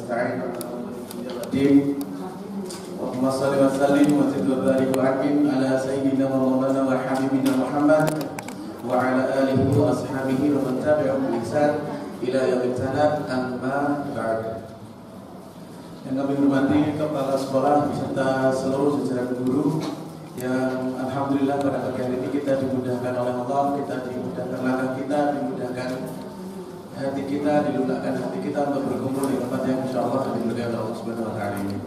nasta'in Allahumma shalli wa sallim wa zid wa barik wa akim ala sayyidina wa maulana wa habibina Muhammad wa ala alihi wa ashabihi wa man tabi'ahum bi ihsan ila yaumil qiyamah, amma ba'd. Yang kami hormati kepala sekolah beserta seluruh jajaran guru yang alhamdulillah pada pagi hari ini kita dimudahkan oleh Allah, kita dimudahkan langkah kita, dimudahkan hati kita, dilunakkan hati kita untuk berkumpul di tempat yang insyaallah dimuliakan Allah Subhanahu wa taala ini.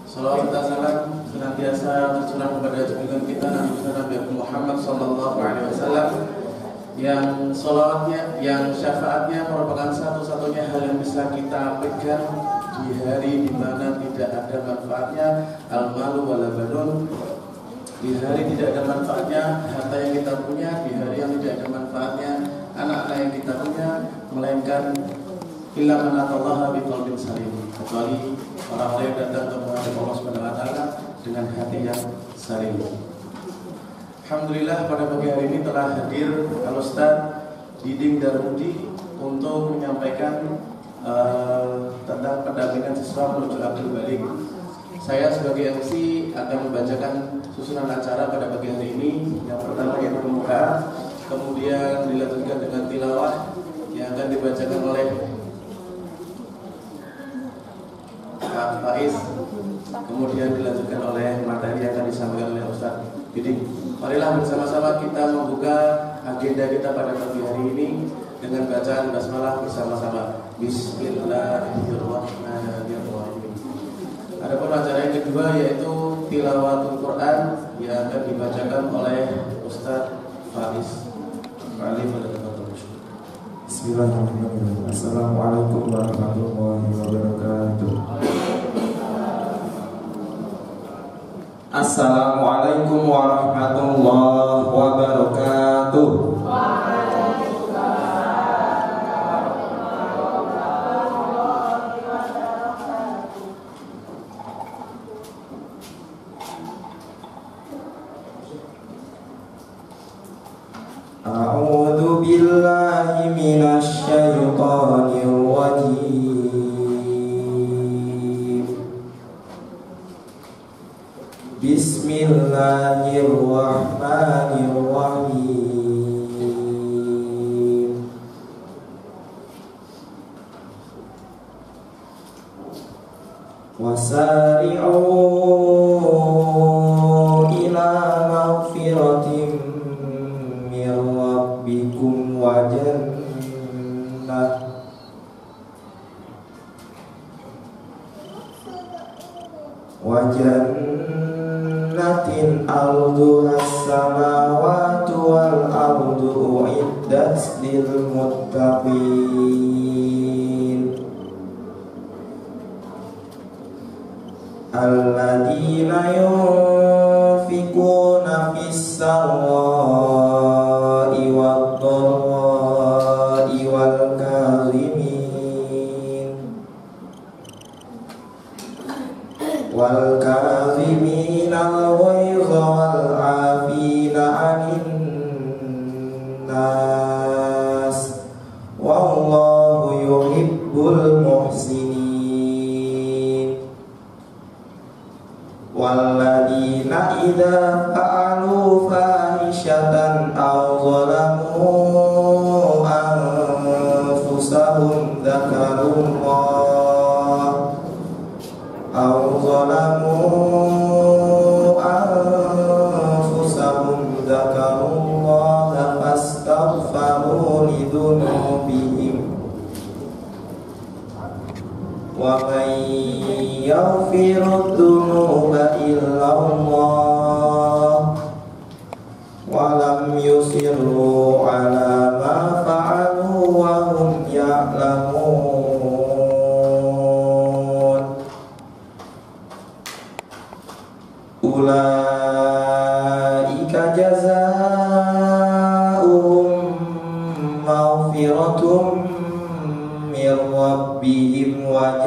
Salawat dan salam senantiasa tercurah kepada junjungan kita Nabi Muhammad sallallahu alaihi wasallam yang salawatnya, yang syafaatnya merupakan satu-satunya hal yang bisa kita pegang di hari di mana tidak ada manfaatnya al-malu wal banun, di hari tidak ada manfaatnya harta yang kita punya, di hari yang tidak ada manfaatnya anak-anak yang kita punya, melainkan illa man atallaha biqalbin salim, kecuali orang-orang yang datang ke menghadap Allah Subhanahu wa taala dengan hati yang salim. Alhamdulillah pada pagi hari ini telah hadir Al-Ustaz Diding Darmudi untuk menyampaikan tentang pendampingan siswa menuju Abdul Balik. Saya sebagai MC akan membacakan susunan acara pada pagi hari ini. Yang pertama yaitu pembukaan, kemudian dilanjutkan dengan tilawah yang akan dibacakan oleh Pak Faiz, kemudian dilanjutkan oleh materi yang akan disampaikan oleh Ustaz Diding. Marilah bersama-sama kita membuka agenda kita pada pagi hari ini dengan bacaan basmalah bersama-sama. Bismillahirrahmanirrahim. Adapun acara yang kedua yaitu tilawatul Quran yang akan dibacakan oleh Ustaz Faiz. Bismillahirrahmanirrahim. Assalamualaikum warahmatullahi wabarakatuh. Assalamualaikum warahmatullahi wabarakatuh. A'udzu billahi minasy syaithanir rajim. Bismillahirrahmanirrahim. Wasari'u ila maghfiratin min rabbikum wa jannatin arduhas samawati wal ardu uiddat lil muttaqin alladzina yunfiquna fis sarra'i wad dharra'i wal kadhimina al-ghayza wal 'afina 'anil nas wallahu yuhibbul muhsinin. Walladzina idza fa'alu fahishatan aw zalamu anfusahum dzakarullah fastaghfaru lidunubihim wa man yaghfiru dzunuba illa Allah wa lam yusirru ala ma fa'alu wa hum ya'lamun. Ulaika jazaa'uhum maghfiratun min rabbihim wa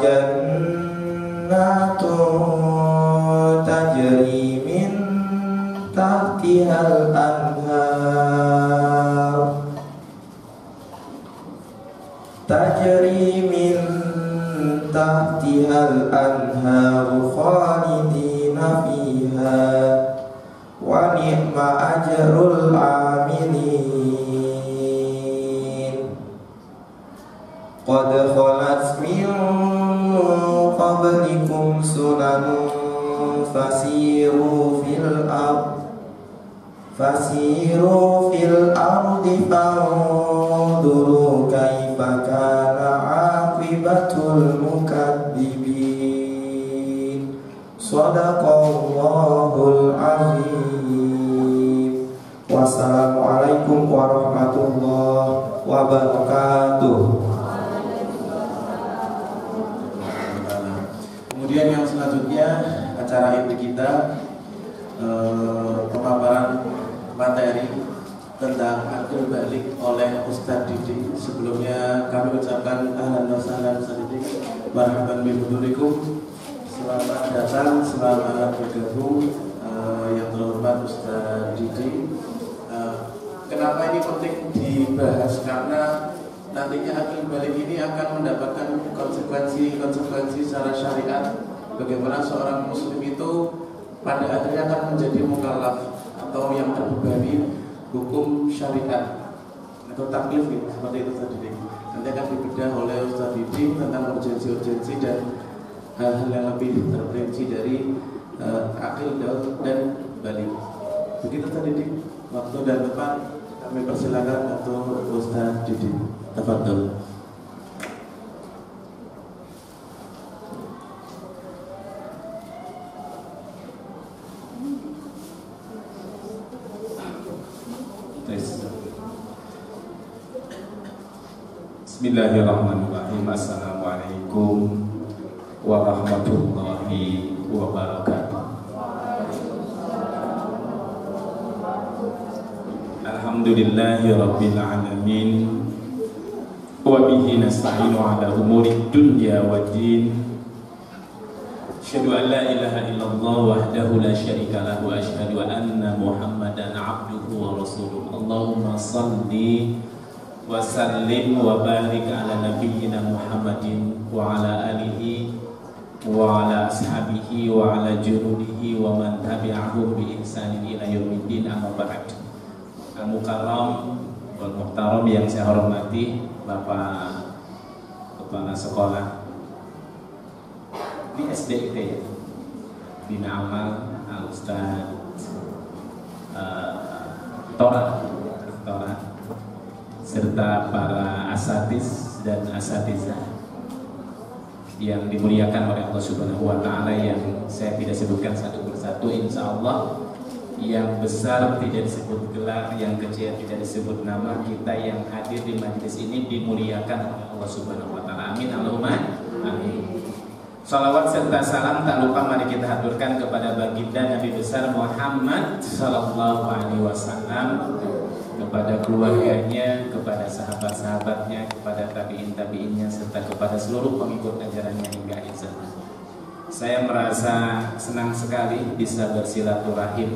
jannatun tajri min tahtihal anhar tajri min tahtihal anharu khalidina fiha wa ni'ma ajrul amilin. Qad khalat min qablikum sunanun fasiru fil ardi fanzuru kaifa kana aqibatul mukadzibin. Shadaqallahul azim. Wassalamualaikum warahmatullahi wabarakatuh. Kemudian yang selanjutnya acara inti kita pemaparan materi tentang akil balik oleh Ustadz Didik. Sebelumnya kami ucapkan ahlan wa sahlan Ustadz Didik, marhaban bihudurikum, selamat datang, selamat bergabung. Yang terhormat Ustadz Didik, kenapa ini penting dibahas? Karena nantinya akil balik ini akan mendapatkan konsekuensi secara syariat. Bagaimana seorang muslim itu pada akhirnya akan menjadi mukallaf atau yang terbebani hukum syariat atau taklif, seperti itu tadi. Nanti akan dibedah oleh Ustaz Didik tentang urgensi-urgensi dan hal-hal yang lebih terperinci dari akil dan balik. Begitu tadi Didik. Waktu dan tempat kami persilakan untuk Ustaz Didik. Tafadhol. Bismillahirrahmanirrahim. Assalamualaikum warahmatullahi wabarakatuh. Alhamdulillahi rabbil alamin, wa bihi nasta'inu ala umuri dunya waddin. Asyhadu an la ilaha illallah wahdahu la syarika lahu wa asyhadu anna Muhammadan abduhu wa rasuluh. Allahumma shalli wa sallim wa barik ala nabiyyina Muhammadin wa ala alihi wa ala ashabihi wa ala junudihi wa man tabi'ahum bi ihsanin ila yaumiddin, amma ba'd. Al-Mukarram wal Muhtaram yang saya hormati Bapak Kepala Sekolah di SDIT ya, Bina Amal Al-Ustaz Tora, serta para asatiz dan asatizah yang dimuliakan oleh Allah Subhanahu wa Ta'ala, yang saya tidak sebutkan satu persatu, insya Allah. Yang besar tidak disebut gelar, yang kecil tidak disebut nama. Kita yang hadir di majelis ini dimuliakan oleh Allah Subhanahu wa Ta'ala. Amin, Allahumma amin. Salawat serta salam tak lupa mari kita haturkan kepada baginda Nabi besar Muhammad sallallahu alaihi wasallam, kepada keluarganya, kepada sahabat-sahabatnya, kepada tabi'in-tabi'innya, serta kepada seluruh pengikut ajarannya hingga akhir zaman. Saya merasa senang sekali bisa bersilaturahim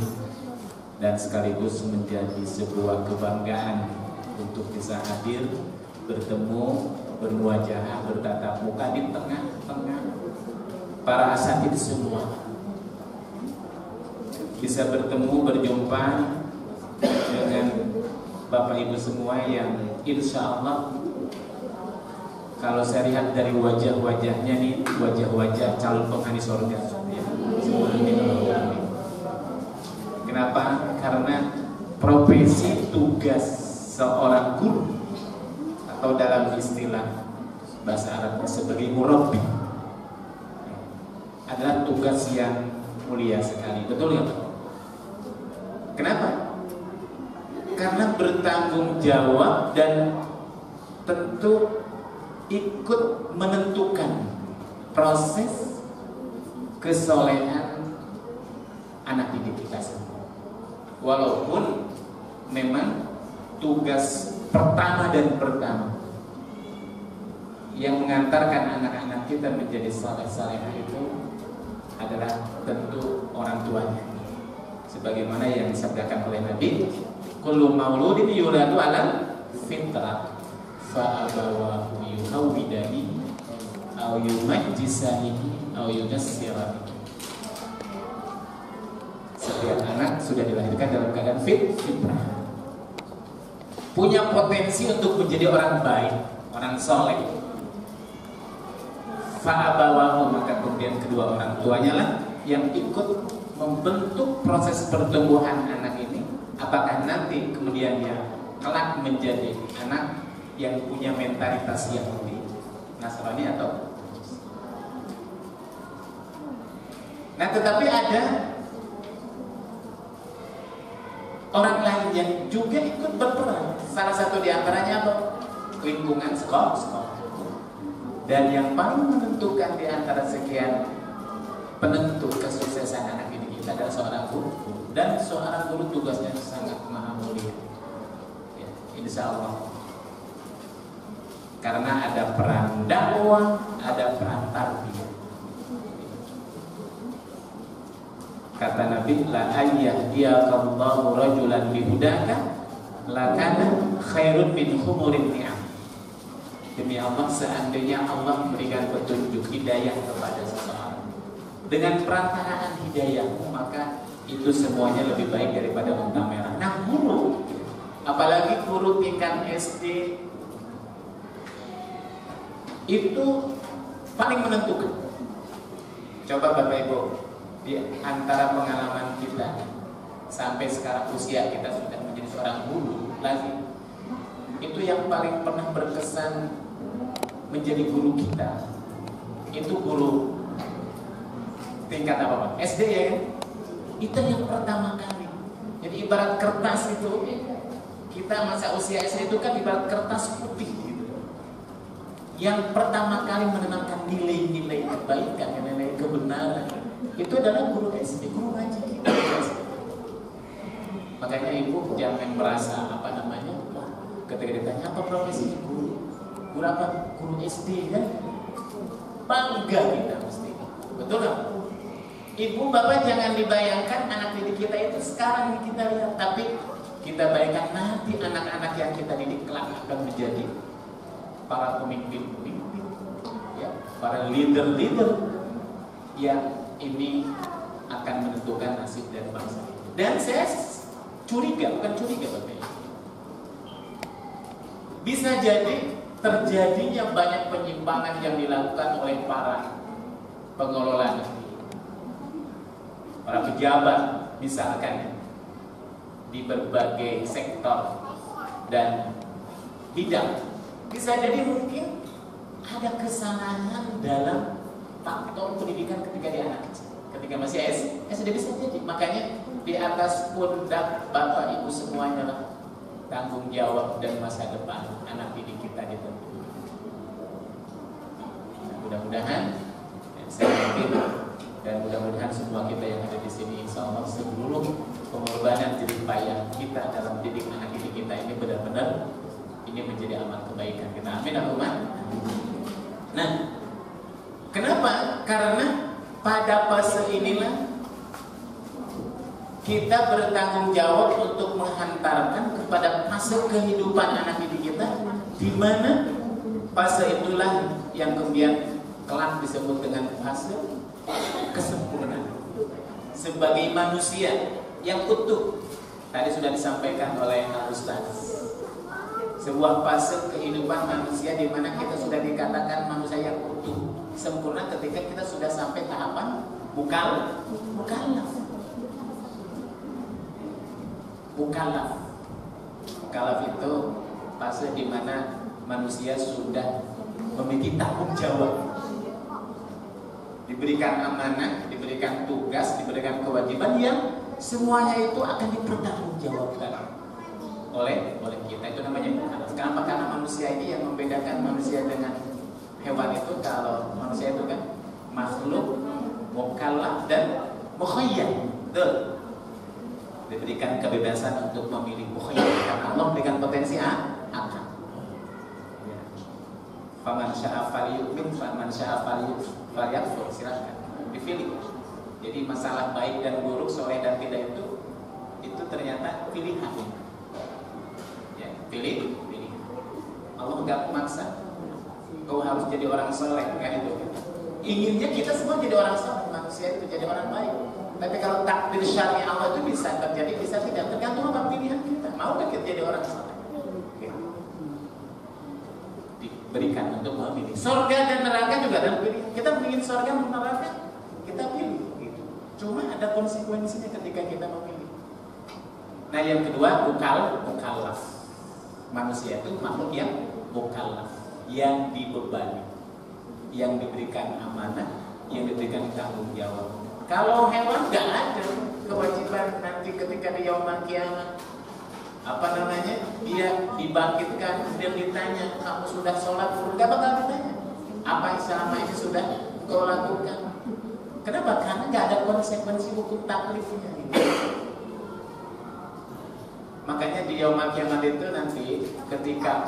dan sekaligus menjadi sebuah kebanggaan untuk bisa hadir, bertemu, bermuajahah, bertatap muka di tengah-tengah para asatid semua. Bisa bertemu, berjumpa dengan Bapak Ibu semua yang insya Allah kalau saya lihat dari wajah-wajahnya nih, wajah-wajah calon penghuni surga ya. Semua amin. Kenapa? Karena profesi tugas seorang guru atau dalam istilah bahasa Arabnya sebagai murabbi adalah tugas yang mulia sekali. Betul ya Pak? Kenapa? Karena bertanggung jawab dan tentu ikut menentukan proses kesolehan anak didik kita semua. Walaupun memang tugas pertama yang mengantarkan anak-anak kita menjadi saleh-salehah itu adalah tentu orang tuanya. Sebagaimana yang disabdakan oleh Nabi, kullu mauludin yuladu ala fitrah fa abawahu yuhawidani au yumajjisani au yunassirani. Setiap anak sudah dilahirkan dalam keadaan fitrah, punya potensi untuk menjadi orang baik, orang soleh. Fa'abawahu, maka kemudian kedua orang tuanya lah yang ikut membentuk proses pertumbuhan anak ini. Apakah nanti kemudian dia kelak menjadi anak yang punya mentalitas yang lebih Nasrani atau. Nah, tetapi ada orang lain yang juga ikut berperan. Salah satu di antaranya apa? Lingkungan sekolah. Dan yang paling menentukan di antara sekian penentu kesuksesan anak didik kita adalah seorang guru. Dan seorang guru tugasnya sangat maha mulia, ya, insya Allah. Karena ada peran dakwah, ada peran tarbiyah. Kata Nabi, la ayyahdiyallahu rajulan bihudaka lakana khairun min humurin ni'am. Demi Allah, seandainya Allah memberikan petunjuk hidayah kepada seseorang dengan perantaraan hidayahmu, maka itu semuanya lebih baik daripada unta merah. Nah, guru, apalagi guru tingkat SD, itu paling menentukan. Coba Bapak Ibu, di antara pengalaman kita sampai sekarang usia kita sudah menjadi seorang guru lagi, itu yang paling pernah berkesan menjadi guru kita itu guru tingkat apa Pak? SD ya kan? Itu yang pertama kali. Jadi ibarat kertas itu, kita masa usia SD itu kan ibarat kertas putih gitu. Yang pertama kali menanamkan nilai-nilai kebaikan, nilai kebenaran, itu adalah guru SD, guru ngaji kita. Makanya ibu jangan merasa apa namanya, ketika ditanya apa profesi guru, guru apa? Guru SD kan? Bangga kita mesti, betul nggak? Ibu bapak jangan dibayangkan anak didik kita itu sekarang kita lihat, tapi kita bayangkan nanti anak-anak yang kita didik kelak akan menjadi para pemimpin-pemimpin, ya, para leader-leader yang ini akan menentukan nasib dan bangsa. Dan saya curiga, bukan curiga Bapak, bisa jadi terjadinya banyak penyimpangan yang dilakukan oleh para pengelola negeri, para pejabat misalkan di berbagai sektor dan bidang. Bisa jadi mungkin ada kesalahan dalam faktor pendidikan ketika dia anak kecil, ketika masih SD bisa jadi. Makanya di atas pundak Bapak Ibu semuanya lah tanggung jawab dan masa depan anak didik kita ditentukan. Nah, mudah-mudahan saya yakin dan mudah-mudahan semua kita yang ada di sini, insya Allah seluruh pengorbanan jerih payah kita dalam didik anak didik kita ini benar-benar ini menjadi amal kebaikan kita. Amin Allahumma. Nah, kenapa? Karena pada fase inilah kita bertanggung jawab untuk menghantarkan kepada fase kehidupan anak didik kita, di mana fase itulah yang kemudian kelak disebut dengan fase kesempurnaan sebagai manusia yang utuh. Tadi sudah disampaikan oleh Ustaz, sebuah fase kehidupan manusia di mana kita sudah dikatakan manusia yang utuh, sempurna ketika kita sudah sampai tahapan mukallaf. Mukallaf itu fase di mana manusia sudah memiliki tanggung jawab, diberikan amanah, diberikan tugas, diberikan kewajiban yang semuanya itu akan dipertanggungjawabkan oleh kita. Itu namanya mukallaf. Kenapa? Karena manusia ini yang membedakan manusia dengan hewan itu, kalau manusia itu kan makhluk mukallaf dan mukhayyar. Betul. Diberikan kebebasan untuk memilih mukhayyar karena Allah memberikan potensi akal. Ya. Faman syaa falyu'min, faman syaa falyakfur, silakan dipilih. Jadi masalah baik dan buruk, soleh dan tidak itu ternyata pilihan. Ya, pilih. Allah nggak memaksa kau harus jadi orang soleh, kan itu. Inginnya kita semua jadi orang soleh, manusia itu jadi orang baik. Tapi kalau takdir syar'i Allah itu bisa terjadi, bisa tidak, tergantung apa pilihan kita. Mau nggak kita jadi orang soleh? Diberikan untuk memilih. Surga dan neraka juga ada pilihan. Kita ingin surga atau neraka, kita pilih. Gitu. Cuma ada konsekuensinya ketika kita memilih. Nah yang kedua, mukallaf. Manusia itu makhluk yang mukallaf, yang dibebani, yang diberikan amanah, yang diberikan tanggung jawab. Kalau hewan nggak ada kewajiban nanti ketika di yaumul kiamat, dia dibangkitkan dan ditanya, kamu sudah sholat? Nggak bakal ditanya apa yang selama ini sudah kau lakukan. Kenapa? Karena nggak ada konsekuensi hukum taklifnya. Makanya di yaumul kiamat itu nanti ketika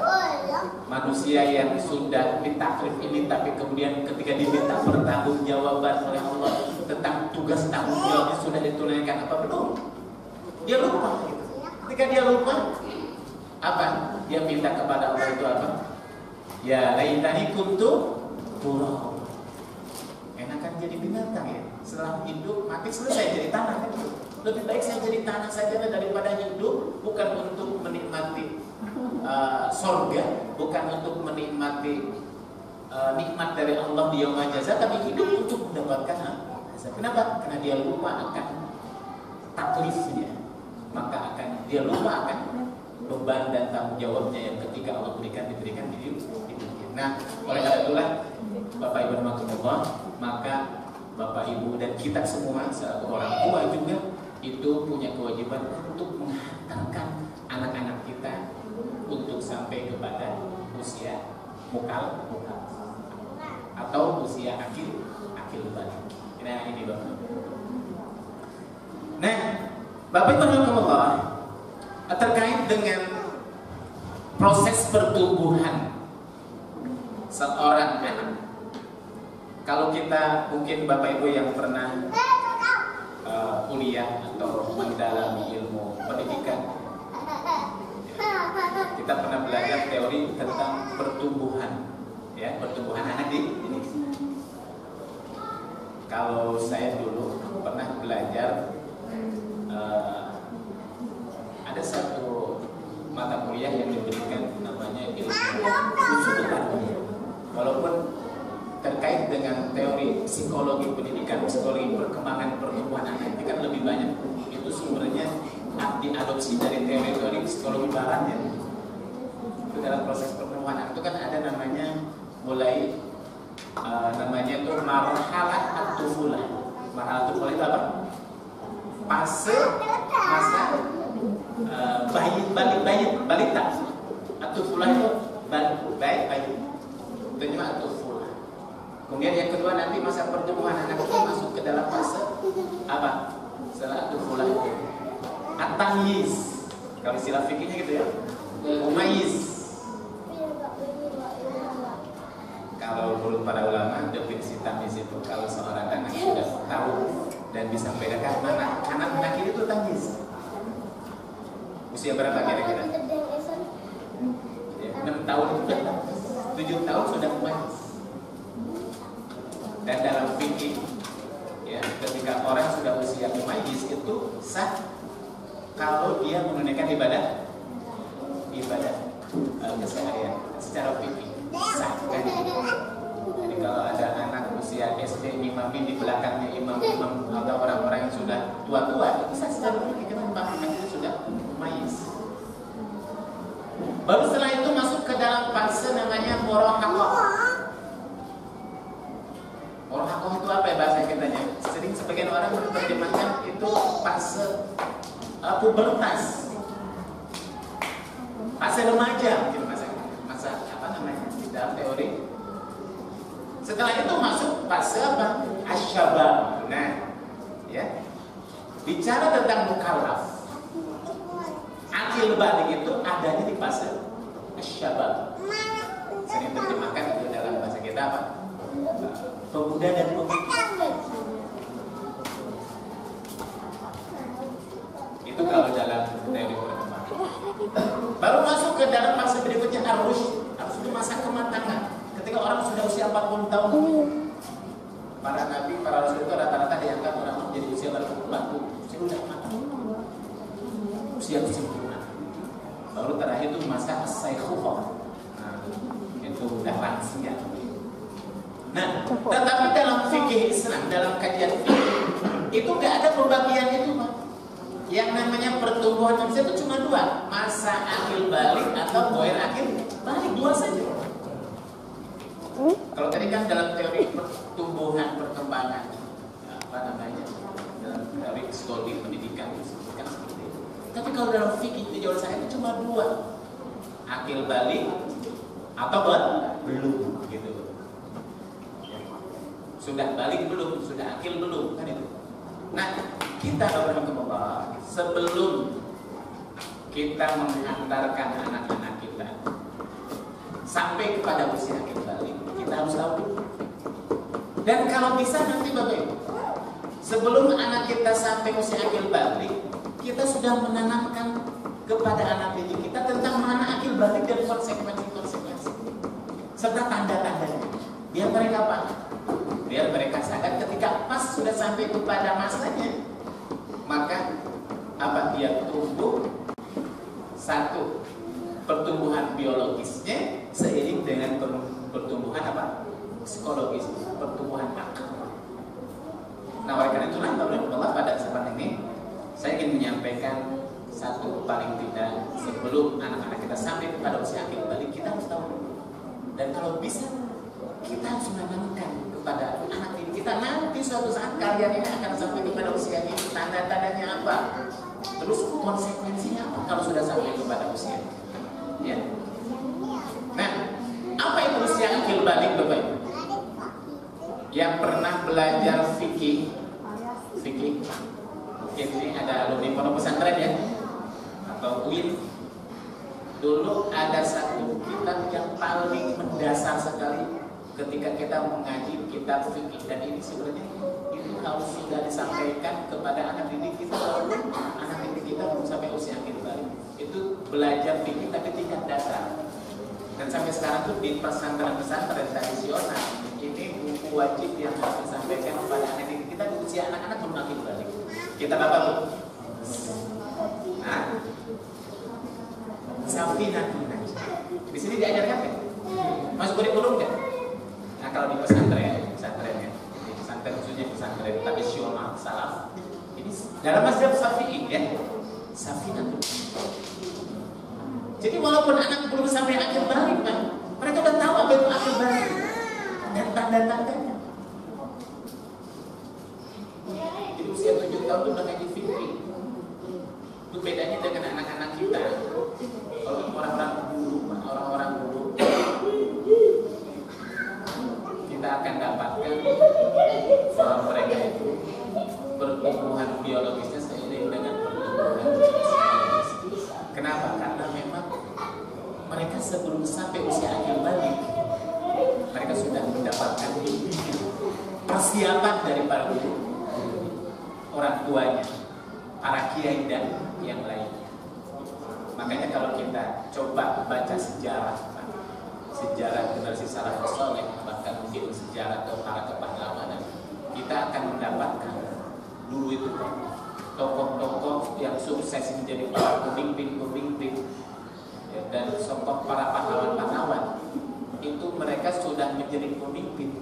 manusia yang sudah ditaklif ini, tapi kemudian ketika diminta pertanggungjawaban oleh Allah tentang tugas tanggung jawabnya sudah ditunaikan apa belum, dia lupa. Ketika dia lupa, apa? Dia minta kepada Allah itu apa? Ya laitani kuntu turab. Enakan jadi binatang ya. Setelah hidup mati selesai jadi tanah kan? Lebih baik saya jadi tanah saja daripada hidup bukan untuk menikmati sorga, bukan untuk menikmati nikmat dari Allah di yaumul jazaa, tapi hidup untuk mendapatkan azab. Kenapa? Karena dia lupa akan taklifnya, maka dia lupa akan beban dan tanggung jawabnya yang ketika Allah diberikan di dunia. Nah, oleh karena itulah Bapak Ibu rahmatullah, maka Bapak Ibu dan kita semua selaku orang tua juga itu punya kewajiban untuk menghantarkan anak-anak kita untuk sampai kepada usia mukal atau usia akil balik. Nah ini Bapak. Nah Bapak Ibu rahmatullah, terkait dengan proses pertumbuhan seorang anak. Kalau kita mungkin Bapak Ibu yang pernah kuliah atau mendalami ilmu pendidikan, kita pernah belajar teori tentang pertumbuhan, ya, pertumbuhan anak di ini. Kalau saya dulu pernah belajar, ada satu mata kuliah yang diberikan namanya ilmu usul tarbiyah. Walaupun terkait dengan teori psikologi pendidikan, psikologi perkembangan pertumbuhan anak ini kan lebih banyak. Itu sumbernya diadopsi dari teori psikologi barat ya. Itu dalam proses pertumbuhan anak itu kan ada namanya mulai namanya itu marhalah at-tufulah. Marhalah at-tufulah itu apa? Masa balita. At-tufulah itu bayi. Itu cuma at-tufulah. Kemudian yang kedua nanti masa pertumbuhan anak itu masuk ke dalam fase apa? Setelah tufulah itu at-tamyiz. Kalau istilah fikihnya gitu ya. Mumayyiz. Kalau menurut para ulama definisi tamyiz itu kalau seorang anak sudah tahu dan bisa membedakan mana kanan mana kiri itu tamyiz. Usia berapa kira-kira? Ya, 6 tahun itu sudah, 7 tahun sudah mumayyiz. Dan dalam fikih ya, ketika orang sudah usia mumayyiz itu sah kalau dia menunaikan ibadah keseharian secara fikih sah kan? Jadi kalau ada anak usia SD ngimamin di belakangnya imam atau orang-orang yang sudah tua-tua itu sah secara fikih karena itu sudah mumayyiz. Baru setelah itu masuk ke dalam fase namanya murahaqah. Murahaqah itu apa ya bahasa kitanya? Sering sebagian orang menerjemahkan itu fase pubertas, fase remaja, mungkin masa apa namanya di dalam teori. Setelah itu masuk fase apa? Asyabab. Nah, ya. Bicara tentang mukallaf, akil balik itu adanya di fase asyabab. Sering terjemahkan itu dalam bahasa kita apa? Pemuda dan pemudi. Itu kalau dalam teori perkembangan. Baru masuk ke dalam fase berikutnya arus itu masa kematangan. Ketika orang sudah usia 40 tahun, para nabi, para rasul itu rata-rata diangkat orang menjadi usia berapa? 40. Usia udah matang, usia sempurna. Baru terakhir itu masa as-saykhukhah. Nah, itu udah lansia. Nah, tetapi dalam fikih Islam, dalam kajian fikih itu nggak ada pembagian itu, Pak. Yang namanya pertumbuhan manusia itu cuma dua, masa akil balik atau goer akil balik, dua saja. Kalau tadi kan dalam teori pertumbuhan perkembangan, apa namanya, dalam teori psikologi pendidikan disebutkan seperti itu. Tapi kalau dalam fikih di jawaban saya itu cuma dua, akil balik atau belum, gitu. Sudah balik belum, sudah akil belum, kan itu. Nah, kita berhamdulillah sebelum kita menghantarkan anak-anak kita sampai kepada usia akil balik, kita harus tahu. Dan kalau bisa nanti Bapak Ibu, sebelum anak kita sampai usia akil balik, kita sudah menanamkan kepada anak didik kita tentang mana akil balik dan konsekuensi-konsekuensi serta tanda-tandanya. Biar mereka paham, biar mereka sadar ketika pas sudah sampai kepada masanya, maka apa, dia tumbuh satu pertumbuhan biologisnya seiring dengan pertumbuhan apa, psikologis, pertumbuhan akal. Nah, oleh karena itulah Allah pada kesempatan ini saya ingin menyampaikan satu, paling tidak sebelum anak-anak kita sampai kepada usia akil balik, kita harus tahu. Dan kalau bisa kita harus menanamkan kepada anak didik kita, nanti suatu saat kalian ini akan sampai kepada usia ini, tanda-tandanya apa, terus konsekuensinya apa kalau sudah sampai kepada usia, ya. Nah, apa itu usia akil balik, Bapak Ibu? Yang pernah belajar fikih, mungkin ini ada alumni pondok pesantren ya, atau UIN. Dulu ada satu kitab yang paling mendasar sekali ketika kita mengaji kitab fikih, dan ini sebenarnya itu harus sudah disampaikan kepada anak didik kita, anak didik kita belum sampai usia akil balik. Itu belajar fikih tapi tingkat dasar. Dan sampai sekarang tuh di pesantren-pesantren tradisional ini buku wajib yang harus disampaikan kepada anak didik kita di usia anak-anak belum akil balik. Kitab apa, Bu? Nah, Safinatun Najah. Di sini diajarkan kan? Masuk kurikulum kan? Nah, kalau di pesantren ya, di pesantren khususnya pesantren tradisional salaf, ini dalam mazhab Syafi'i ya, Safinatun. Jadi walaupun anak belum sampai akil balik, Pak, mereka udah tahu apa itu akil balik dan tanda-tandanya. Jadi usia 7 tahun itu udah ngaji fikih. Itu bedanya dengan anak-anak kita. Kalau orang-orang dulu, kita akan dapatkan bahwa mereka itu pertumbuhan biologisnya seiring dengan pertumbuhan psikologis. Kenapa? Karena memang mereka sebelum sampai usia akil balik, mereka sudah mendapatkan persiapan dari para guru, orang tuanya, para kiai dan yang lainnya. Makanya kalau kita coba baca sejarah generasi salafus saleh, bahkan mungkin sejarah atau para kepahlawanan, kita akan mendapatkan dulu itu tokoh-tokoh yang sukses menjadi para pemimpin ya, dan tokoh para pahlawan-pahlawan itu mereka sudah menjadi pemimpin,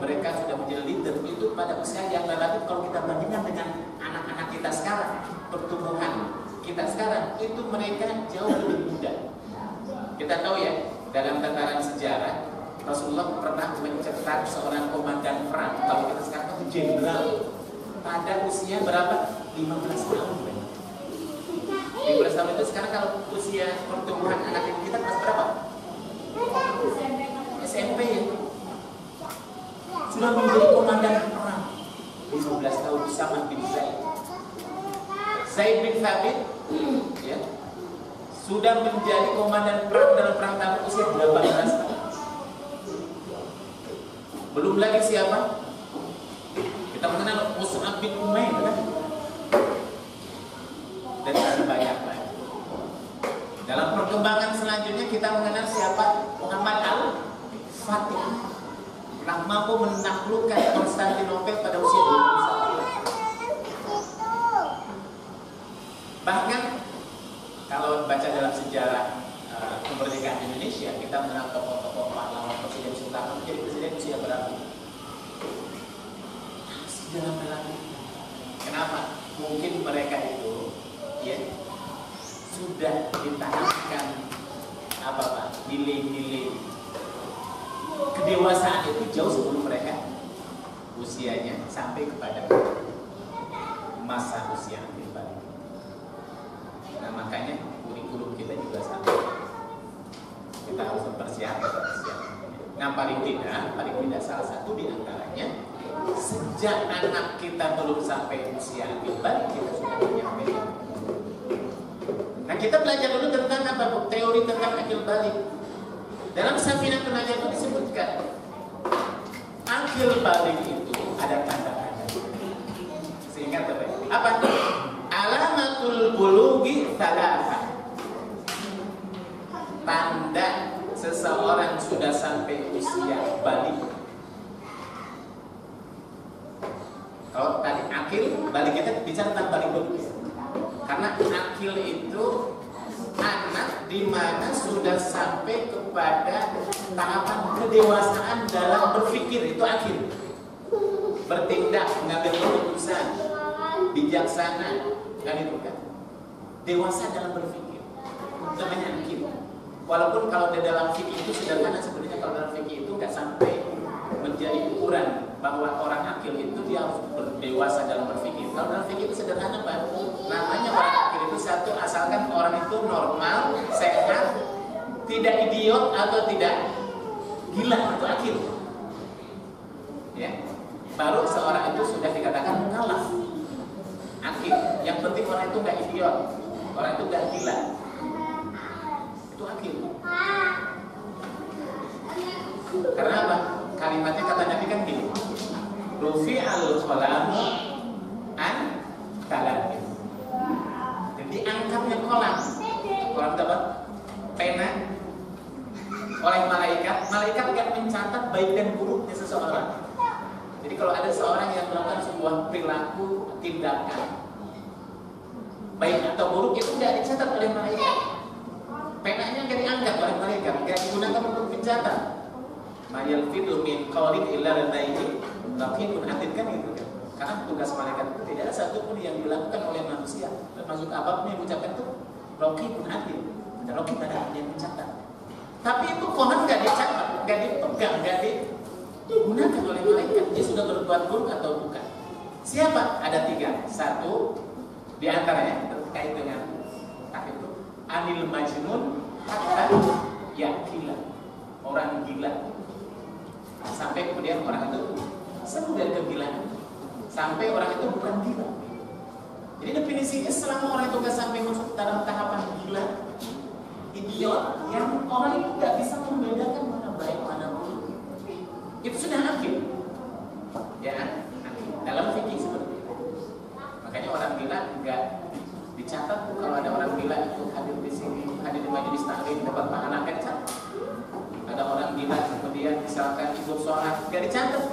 mereka sudah menjadi leader itu pada usia yang relatif. Kalau kita bandingkan dengan anak-anak kita sekarang, pertumbuhan kita sekarang itu mereka jauh lebih muda. Kita tahu ya, dalam tataran sejarah Rasulullah pernah mencetak seorang komandan perang, kalau kita sekarang itu jenderal, pada usia berapa? 15 tahun. 15 tahun itu sekarang kalau usia pertumbuhan anak kita kelas berapa? SMP ya. Sudah menjadi komandan perang. 15 tahun sama bin Zaid bin Thabit ya, sudah menjadi komandan perang dalam perang Tabuk usia 18 tahun. Belum lagi siapa? Kita mengenal Mus'ab bin Umair kan? Dan masih banyak lagi. Dalam perkembangan selanjutnya kita mengenal siapa? Muhammad Fatih pernah mampu menaklukkan Konstantinopel pada usia 21 tahun. Bahkan kalau baca dalam sejarah kemerdekaan Indonesia, kita mengenal tokoh-tokoh pahlawan Presiden Soekarno menjadi presiden usia berapa? Sejarah relatif. Kenapa? Mungkin mereka itu ya sudah ditanamkan apa Pak? Nilai-nilai kedewasaan itu jauh sebelum mereka usianya sampai kepada masa usia akhir balik. Nah makanya kurikulum kita juga sama. Kita harus mempersiapkan. Nah paling tidak salah satu di antaranya, sejak anak kita belum sampai usia akhir balik kita sudah menyampaikan. Nah kita belajar dulu tentang apa? Teori tentang akhir balik. Dalam Safinatun Najah itu disebutkan akhir balik itu ada tanda-tanda. Sehingga terbaik. Apa? Alamatul bulughi thalatha. Tanda seseorang sudah sampai usia balik. Kalau tadi akil, balik kita bicara tentang balik dulu. Karena akil itu anak di mana sudah sampai kepada tahapan kedewasaan dalam berpikir, itu akil. Bertindak, mengambil keputusan, bijaksana, kan itu kan? Dewasa dalam berpikir, namanya akil. Walaupun kalau di dalam fikih itu sederhana, sebenarnya kalau dalam fikih itu nggak sampai menjadi ukuran bahwa orang akil itu dia harus berdewasa dalam berpikir. Kalau dalam fikih itu sederhana Pak, namanya orang akil itu satu, asalkan orang itu normal, sehat, tidak idiot atau tidak gila, itu akil. Ya, baru seorang itu sudah dikatakan mukallaf. Akil. Yang penting orang itu nggak idiot, orang itu nggak gila. Itu akil. Karena apa? Kalimatnya kata Nabi kan gini, Rufi'al qalamu an kalamin. Jadi angkatnya kolam apa? Pena oleh malaikat. Malaikat akan mencatat baik dan buruknya seseorang. Jadi kalau ada seorang yang melakukan sebuah perilaku, tindakan baik atau buruk, itu tidak dicatat oleh malaikat. Penanya nggak diangkat oleh malaikat, nggak digunakan untuk mencatat. Mayal fidu min qawlin illa ladaihi raqibun atid, kan gitu kan. Karena tugas malaikat itu tidak ada satupun yang dilakukan oleh manusia, termasuk apapun yang diucapkan itu raqibun atid. Dan raqib ada yang mencatat. Tapi itu konon nggak dicatat, nggak dipegang, nggak digunakan oleh malaikat. Dia sudah berbuat buruk atau bukan. Siapa? Ada tiga. Satu di antaranya terkait dengan takdir itu anil majnun hatta yaqila, orang gila. Sampai kemudian orang itu sembuh dari kegilaan, sampai orang itu bukan gila. Jadi definisinya selama orang itu nggak sampai masuk dalam tahapan gila, idiot, yang orang itu nggak bisa membedakan mana baik mana buruk, itu sudah akil. Ya, akil. Dalam fikih seperti itu. Makanya orang gila nggak dicatat. Kalau ada orang gila itu hadir di sini, hadir di majelis taklim, dapat pahala, kan dicatat. Ada orang gila kemudian misalkan ikut sholat, gak dicatat.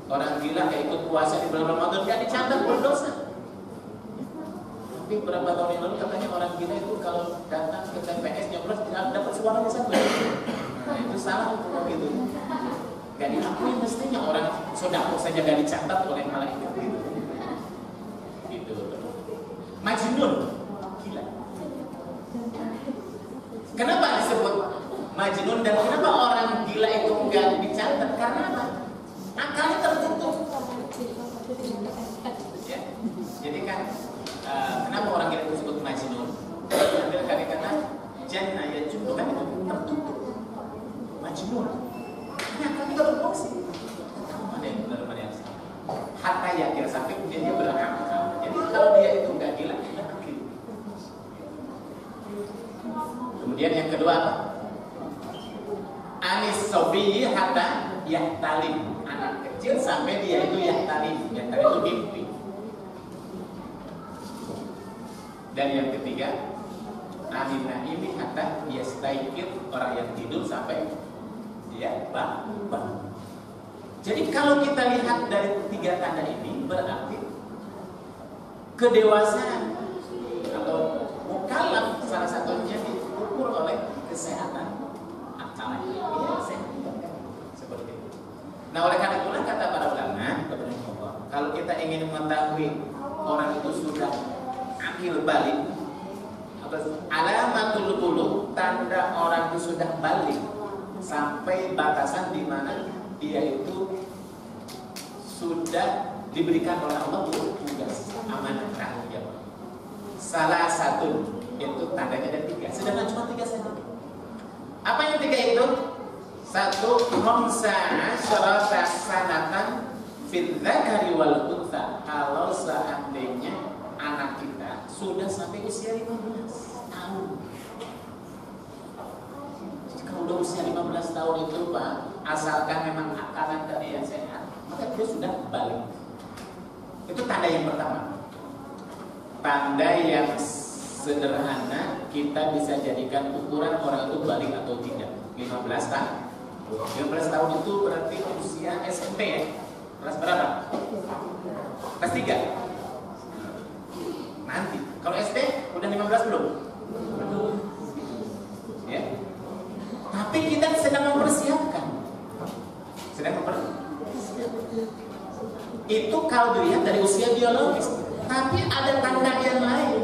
Orang gila gak ikut puasa di bulan Ramadan, gak dicatat, berdosa. Tapi beberapa tahun yang lalu katanya orang gila itu kalau datang ke TPS nyoblos dapat suaranya sampai. Nah itu salah kalau gitu. Gak diakui mestinya orang sodako saja gak dicatat oleh malaikat gitu. Gitu. Majnun, gila. Kenapa disebut majnun dan kenapa orang gila itu enggak dicatat? Karena apa? Akalnya tertutup. Ya. Jadi kan kenapa orang gila itu disebut majnun? Ambil kata janna ya jumlah kan itu tertutup. Majnun. Ini akalnya tidak berfungsi. Mana yang benar mana yang salah? Hatta yakin sampai kemudian dia berakal. Jadi kalau dia itu enggak gila, dia akil. Kemudian yang kedua apa? Anis sobiyi hatta yahtalim, anak kecil sampai dia itu yahtalim. Yahtalim itu mimpi. Dan yang ketiga, anin naimi hatta yastaikir, orang yang tidur sampai Ya, baru. Jadi kalau kita lihat dari 3 tanda ini berarti kedewasaan atau mukallaf salah satunya diukur oleh kesehatan akalnya. Ya, seperti itu. Nah, oleh karena itulah kata para ulama, kalau kita ingin mengetahui orang itu sudah akil balik atau alamatul qulub, tanda orang itu sudah balik sampai batasan di mana dia itu sudah diberikan oleh Allah tugas amanah tanggung jawab. Salah satu itu tandanya ada 3, sedangkan cuma 3 saja. Apa yang 3 itu? 1, khamsa asyarata sanatan fil dzakari wal untha. Kalau seandainya anak kita sudah sampai usia 15 tahun. Kalau udah usia 15 tahun itu Pak, asalkan memang akalan tadi yang sehat, maka dia sudah balik. Itu tanda yang pertama. Tanda yang sederhana kita bisa jadikan ukuran orang itu balik atau tidak. 15 tahun. 15 tahun itu berarti usia SMP ya. Kelas berapa? Kelas 3. Nanti. Kalau SD udah 15 belum? Ya. Tapi kita sedang mempersiapkan. Itu kalau dilihat dari usia biologis. Tapi ada tanda yang lain.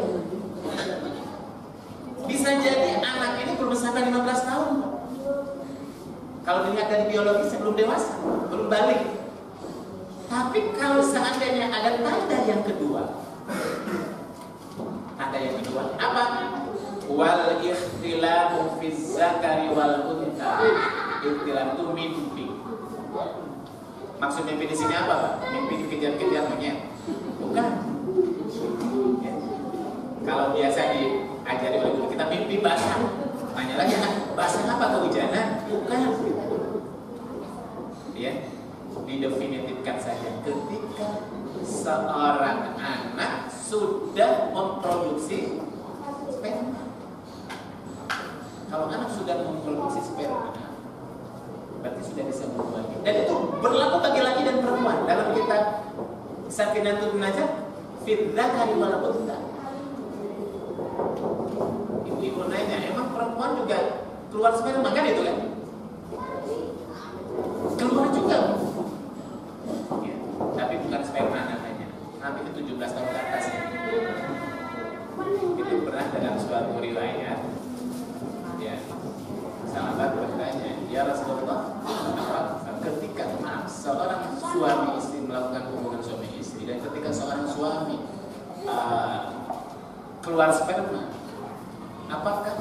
Bisa jadi anak ini belum sampai 15 tahun. Kalau dilihat dari biologis belum dewasa, belum balik. Tapi kalau seandainya ada tanda yang kedua. Tanda yang kedua apa? Wal ikhtilafu fi zakari wal untha. Ikhtilaf itu mimpi. Maksud mimpi di sini apa, Pak? Mimpi dikejar-kejar monyet? Bukan. Ya. Kalau biasa diajari oleh guru kita mimpi basah. Tanya lagi, basah apa, kehujanan? Bukan. Ya, didefinitifkan saja ketika seorang anak sudah memproduksi sperma. Kalau anak sudah memproduksi sperma, berarti sudah disebut bagi. Dan itu berlaku bagi laki dan perempuan. Dalam kitab Safinatul Najat, fil dzakari wal untha. Ibu-ibu nanya, emang perempuan juga keluar sperma kan itu kan? Keluar juga. Ya, tapi bukan sperma namanya. Nanti itu 17 tahun ke atas. Itu pernah dalam suatu riwayat. Ya, sahabat bertanya, ya Rasulullah, ketika seorang suami istri melakukan hubungan suami istri dan ketika seorang suami keluar sperma, apakah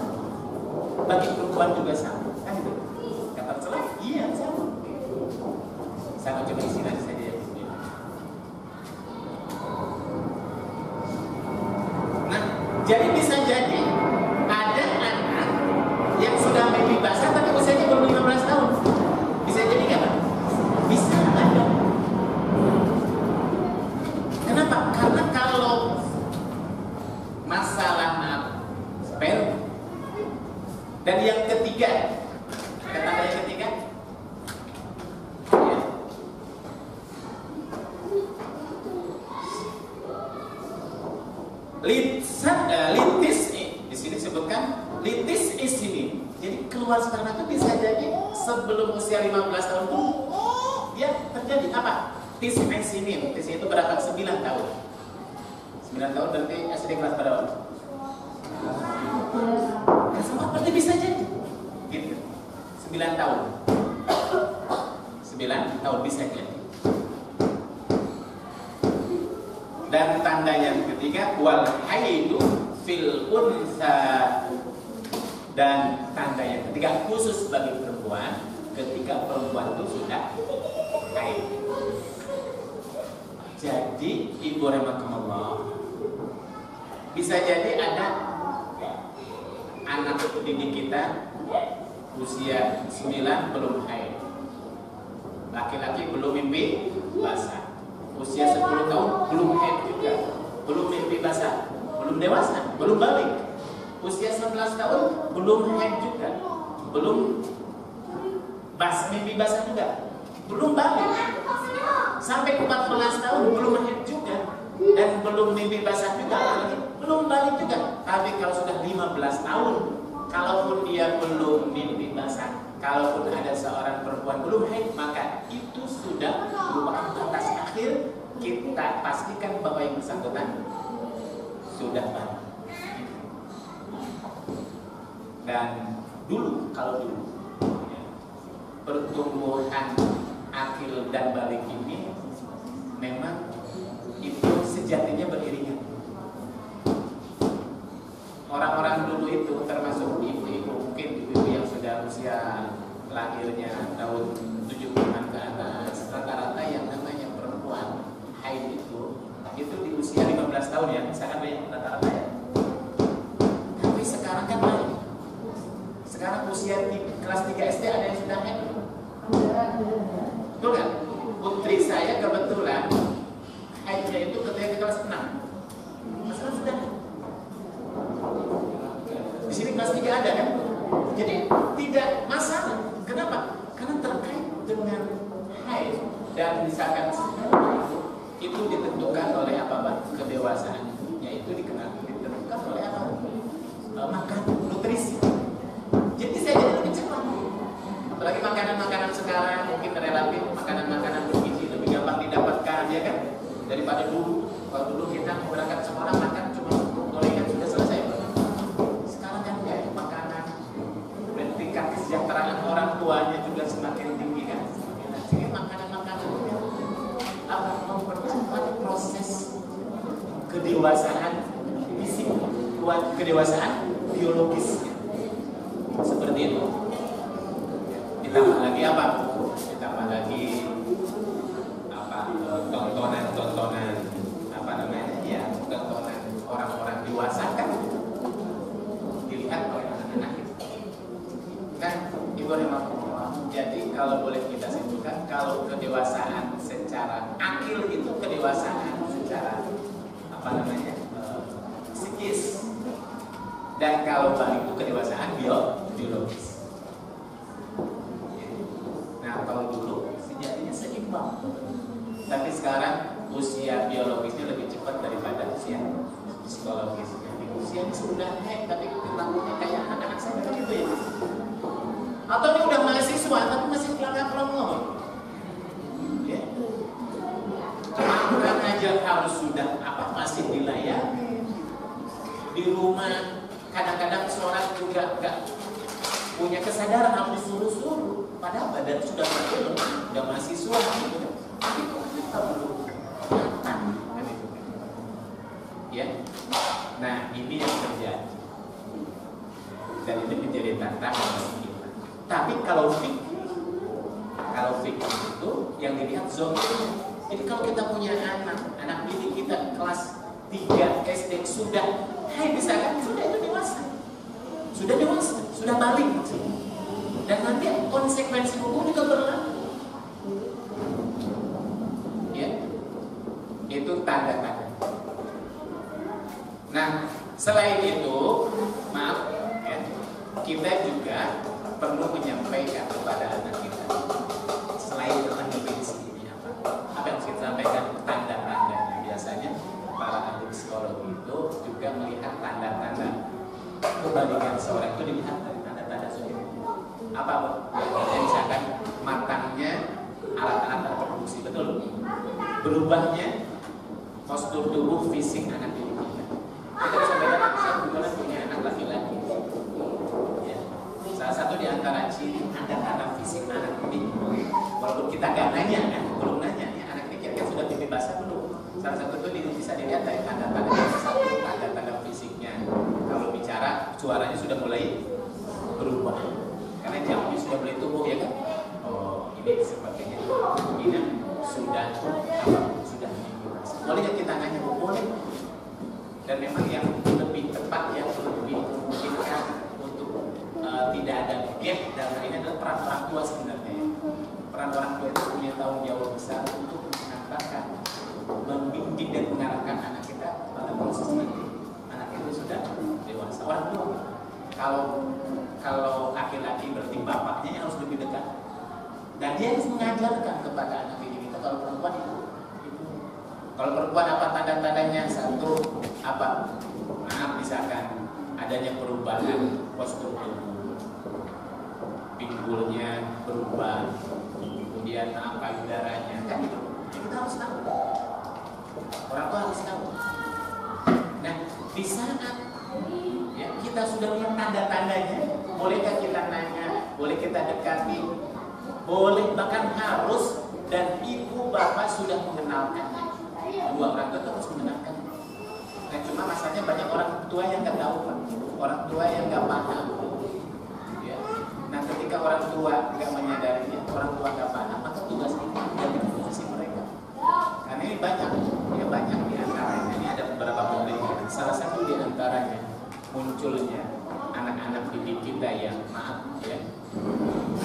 bagi perempuan juga sama? Kan itu? Kata Rasulullah, iya sama. Sama cuma istilah saja ya. Nah, jadi bisa jadi ada anak yang sudah mimpi basah tapi usianya belum 15 tahun. Bisa jadi nggak, Pak? Bisa ada. Kenapa? Karena kalau masalah sperma dan yang ketiga, kata yang ketiga, ya. Litis di sini sebutkan litis isini. Jadi keluar sperma itu bisa jadi sebelum usia 15 tahun itu dia terjadi apa? Tis isini. Tis itu berapa? 9 tahun. 9 tahun berarti SD kelas berapa? Sama berarti bisa jadi. Gitu. 9 tahun. 9 tahun bisa jadi. Dan tanda yang ketiga wal haidu fil untha. Dan tanda yang ketiga khusus bagi perempuan ketika perempuan itu sudah haid. Jadi ibu rahimakumullah, bisa jadi ada anak didik kita usia 9 belum haid, laki-laki belum mimpi basah, usia 10 tahun belum haid juga, belum mimpi basah, belum dewasa, belum balik. Usia 11 tahun belum haid juga, belum mimpi basah juga, belum balik. Sampai 14 tahun belum haid juga, dan belum mimpi basah juga, belum balik juga. Tapi kalau sudah 15 tahun, kalaupun dia belum mimpi basah, kalaupun ada seorang perempuan belum haid, maka itu sudah merupakan batas akhir. Kita pastikan bahwa yang bersangkutan sudah balik. Dan kalau dulu pertumbuhan akil dan balik ini memang itu sejatinya beriringan. Orang-orang dulu itu termasuk ibu-ibu, mungkin ibu-ibu yang sudah usia lahirnya tahun 70-an ke atas, rata-rata yang namanya perempuan haid itu di usia 15 tahun ya, misalkan rata-rata ya. Tapi sekarang kan lain. Sekarang usia kelas 3 SD ada yang sudah haid. Betul nggak? Putri saya kebetulan haidnya itu ketika kelas 6. Masalah sudah. Di sini kelas 3 ada kan? Jadi tidak masalah. Kenapa? Karena terkait dengan haid dan misalkan itu ditentukan oleh apa, Pak? Kedewasaannya itu ditentukan oleh apa? Makan, nutrisi. Jadi saya jadi lebih cepat. Apalagi makanan-makanan sekarang mungkin relatif makanan-makanan bergizi lebih gampang didapatkan ya kan? Daripada dulu. Kalau dulu kita berangkat sekolah makan cuma gorengan sudah selesai. Sekarang kan ya makanan dan tingkat kesejahteraan orang tuanya juga semakin tinggi kan? Jadi makanan-makanan apa mempercepat proses kedewasaan fisik, kedewasaan biologis seperti itu. Ditambah lagi apa? Ditambah lagi apa? Tontonan apa namanya? Ya, tontonan orang-orang dewasa kan dilihat oleh anak-anak itu. Kan, Ibu Rahimahullah. Jadi kalau boleh kita simpulkan, kalau kedewasaan secara akil itu kedewasaan secara apa namanya? Psikis. Dan kalau balik itu kedewasaan biologis. Nah, kalau dulu sejatinya seimbang. Tapi sekarang usia biologisnya lebih cepat daripada usia psikologis. Jadi usianya sudah tapi perilakunya kayak anak-anak saya begitu ya. Atau dia udah mahasiswa tapi masih pelangga-pelongo. Ya. Makan aja harus sudah masih dilayani. Di rumah kadang-kadang sholat juga enggak punya kesadaran harus disuruh-suruh. Padahal badan sudah belum, sudah mahasiswa gitu. Tapi kok kita belum matang kan itu. Ya. Nah, ini yang terjadi. Dan ini menjadi tantangan bagi kita. Tapi kalau fikih itu yang dilihat zonanya. Jadi kalau kita punya anak didik kita kelas 3 SD sudah misalkan sudah itu dewasa. Sudah balik. Dan nanti konsekuensi hukum juga berlaku. Ya. Itu tanda-tanda. Nah, selain itu, maaf ya, kita juga perlu menyampaikan kepada anak kita. Selain tentang definisi ini apa yang kita sampaikan tanda-tandanya. Biasanya para ahli psikologi itu juga melihat tanda-tanda kebalikan seorang itu dilihat dari tanda-tanda zohir. Apa? Misalkan matangnya alat-alat reproduksi, betul? Berubahnya postur tubuh fisik anak didik kita. Kita bisa bedakan saya kebetulan punya anak laki-laki. Ya. Salah satu di antara ciri tanda-tanda fisik anak didik. Walaupun kita nggak nanya kan, belum nanya, ya, anak ini kira-kira sudah mimpi basah belum? Salah satu itu bisa dilihat dari tanda-tanda fisiknya. Kalau bicara, suaranya sudah mulai berubah. Karena jamnya sudah mulai tumbuh ya kan? Oh, ini sepertinya ini sudah boleh kita nanya, boleh. Dan memang yang lebih tepat yang lebih memungkinkan untuk tidak ada gap dalam ini adalah peran orang tua sebenarnya. Peran orang tua itu punya tanggung jawab besar untuk menambahkan, membimbing dan mengarahkan anak kita pada proses nanti anak itu sudah dewasa. Orang tua kalau laki-laki berarti bapaknya yang harus lebih dekat. Dan dia harus mengajarkan kepada anak didik kita. Kalau perempuan itu. Kalau perempuan apa tanda-tandanya? Satu, apa? Maaf, misalkan adanya perubahan postur tubuh, pinggulnya berubah, kemudian payudaranya, kan itu kita harus tahu. Orang tua harus tahu. Nah, di saat ya, kita sudah lihat tanda-tandanya, bolehkah kita nanya, boleh kita dekati, boleh bahkan harus, dan ibu bapak sudah mengenalkannya. Dua orang tua harus mengenalkan. Nah, cuma masalahnya banyak orang tua yang nggak tahu, Pak. Orang tua yang nggak paham. Ya. Nah, ketika orang tua nggak menyadarinya, orang tua nggak paham, maka tugas kita menjadi posisi mereka. Karena ini banyak, ya banyak di antaranya. Ini ada beberapa pemberitaan. Salah satu di antaranya munculnya anak-anak didik kita yang maaf ya,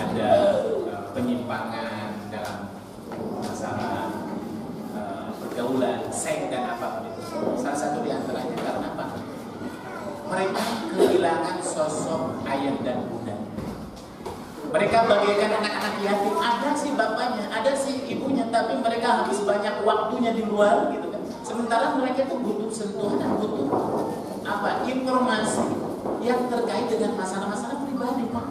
ada penyimpangan dalam masalah pergaulan, seks dan apapun itu. Salah satu di antaranya karena apa? Mereka kehilangan sosok ayah dan bunda. Mereka bagaikan anak-anak yatim. Ada sih bapaknya, ada sih ibunya, tapi mereka habis banyak waktunya di luar gitu kan. Sementara mereka itu butuh sentuhan dan butuh apa? Informasi yang terkait dengan masalah-masalah pribadi, Pak.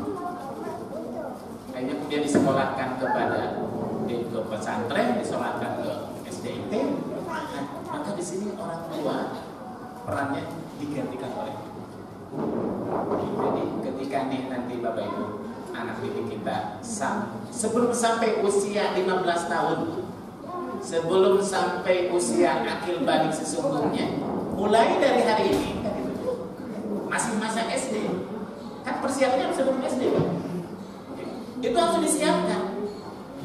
Akhirnya kemudian disekolahkan ke pesantren, disekolahkan ke SDIT. Nah, maka di sini orang tua perannya digantikan oleh ibu. Jadi ketika nih nanti Bapak Ibu anak didik kita sebelum sampai usia 15 tahun, sebelum sampai usia akil balik sesungguhnya, mulai dari hari ini masih masa SD, kan persiapannya sebelum SD, itu harus disiapkan.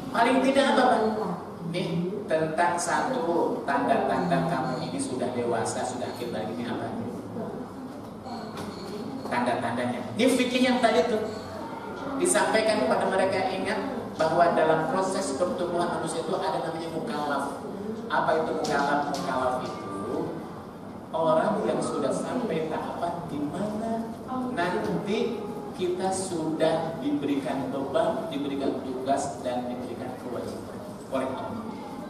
Paling tidak apa Pak? Nih tentang satu tanda-tanda kamu ini sudah dewasa, sudah akil balik ini apa? Tanda-tandanya. Ini fikih yang tadi tuh disampaikan kepada mereka, ingat bahwa dalam proses pertumbuhan manusia itu ada namanya mukallaf. Apa itu mukallaf? Mukallaf itu orang yang sudah sampai tahapan di mana nanti kita sudah diberikan beban, diberikan tugas dan diberikan kewajiban oleh Allah.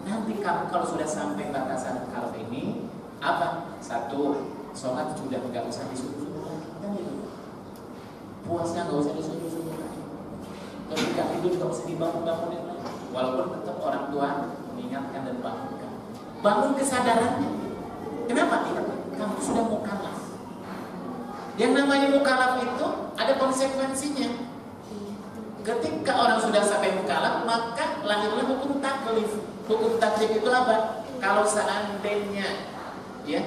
Nanti kamu kalau sudah sampai batasan mukallaf ini apa? Satu, sholat sudah tidak usah disuruh-suruh. Puasa nggak usah disuruh-suruh. Ketika tidur nggak usah dibangun-bangunin lagi. Walaupun tetap orang tua mengingatkan dan bangunkan. Bangun kesadarannya. Kenapa tidak? Kamu sudah mukallaf. Yang namanya mukallaf itu ada konsekuensinya. Ketika orang sudah sampai mukallaf, maka lahirlah hukum taklif. Hukum taklif itu apa? Kalau seandainya ya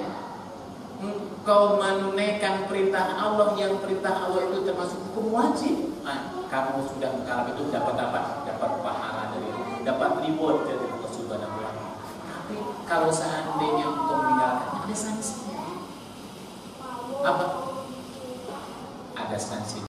kau menunaikan perintah Allah, yang perintah Allah itu termasuk hukum wajib, nah, kamu sudah mukallaf itu dapat apa? Dapat pahala dari Allah, dapat reward dari Allah Subhanahu wa Ta'ala. Tapi kalau seandainya engkau meninggalkan, ada sanksinya. Apa? Ada sanksi.